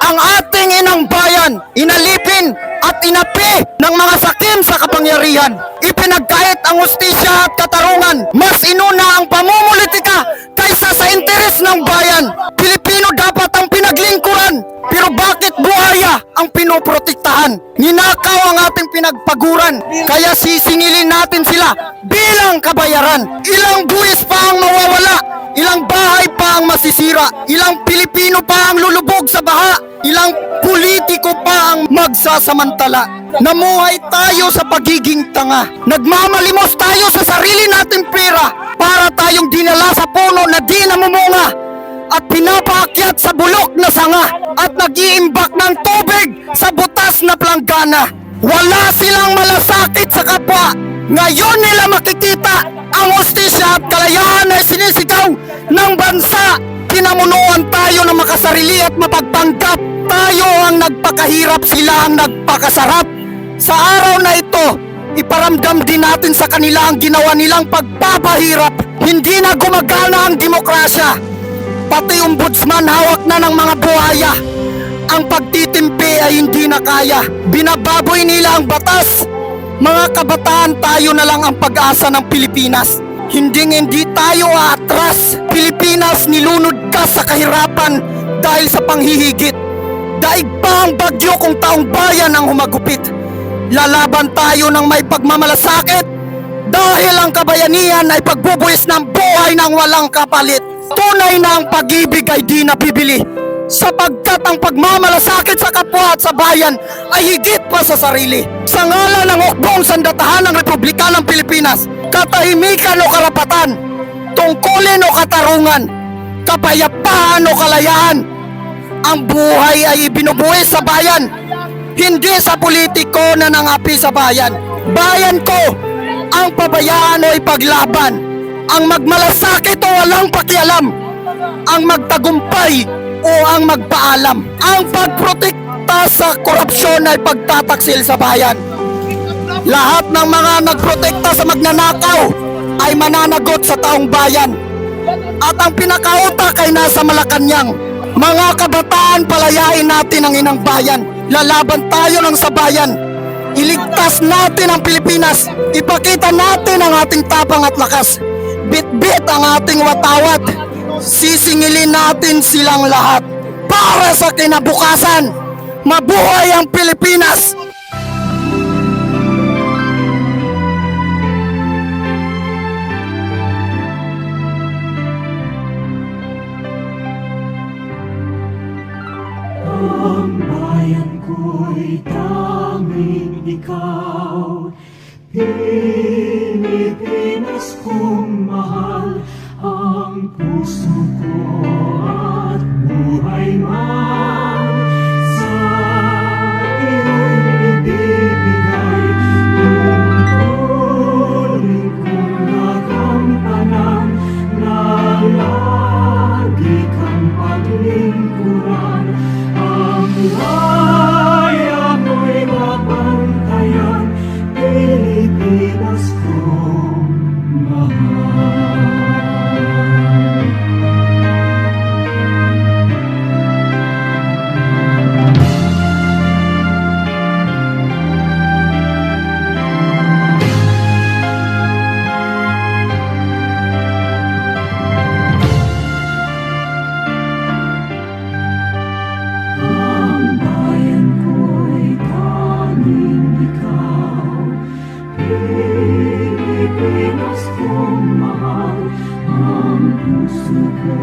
ang ating inang bayan, inalipin at inapi ng mga sakim sa kapangyarihan. Ipinagkait ang hustisya at katarungan. Mas inuna ang pamumulitika kaysa sa interes ng bayan. Pilipino dapat ang pinaglingkuran. Pero bakit buhaya ang pinoprotektahan? Ninakaw ang ating pinagpaguran. Kaya sisingilin natin sila bilang kabayaran. Ilang buwis pa ang mawawala. Ilang bahay pa ang masisira. Ilang Pilipino pa ang lulubog sa baha. Ilang politiko pa ang magsasamantala. Namuhay tayo sa pagiging tanga. Nagmamalimos tayo sa sarili nating pera para tayong dinala sa puno na di namumunga at pinapaakyat sa bulok na sanga at nag-iimbak ng tubig sa butas na planggana. Wala silang malasakit sa kapwa. Ngayon nila makikita ang hustisya at kalayaan na sinisigaw ng bansa. Pinamunuan tayo na makasarili at mapagpanggap. Tayo ang nagpakahirap, sila ang nagpakasarap. Sa araw na ito, iparamdam din natin sa kanila ang ginawa nilang pagpapahirap. Hindi na gumagana ang demokrasya. Pati ombudsman hawak na ng mga buhaya. Ang pagtitimpi ay hindi na kaya. Binababoy nila ang batas. Mga kabataan, tayo na lang ang pag-asa ng Pilipinas. Hindi tayo aatras. Pilipinas, nilunod ka sa kahirapan dahil sa panghihigit. Daig pa ang bagyo kung taong bayan ang humagupit. Lalaban tayo ng may pagmamalasakit dahil ang kabayanihan ay pagbubuhis ng buhay ng walang kapalit. Tunay na ang pag-ibig ay di napibili, sapagkat ang pagmamalasakit sa kapwa at sa bayan ay higit pa sa sarili. Sa ngalan ng hukbong sandatahan ng Republika ng Pilipinas, katahimikan o karapatan, tungkulin o katarungan, kapayapaan o kalayaan, ang buhay ay ibinubuhis sa bayan, hindi sa politiko na nangapi sa bayan. Bayan ko, ang pabayaan o ipaglaban, ang magmalasakit o walang pakialam, ang magtagumpay o ang magpaalam. Ang pagprotekta sa korupsyon ay pagtataksil sa bayan. Lahat ng mga nagprotekta sa magnanakaw ay mananagot sa taong bayan. At ang pinakautak ay nasa Malacanang. Mga kabataan, palayain natin ang inang bayan. Lalaban tayo ng sabayan. Iligtas natin ang Pilipinas. Ipakita natin ang ating tapang at lakas. Bit-bit ang ating watawat. Sisingilin natin silang lahat para sa kinabukasan. Mabuhay ang Pilipinas! Ang bayan ko'y tanging ikaw, Pilipinas kong mahal, ang puso ko at buhay man sa iyo'y ibibigay. Tungkulin kong nagampanan na lagi kang paglingkuran. Ang laya mo'y mapantayan, Pilipinas kong mahal. Ang bayan ko'y tanging ikaw, Pilipinas kong mahal, ang puso ko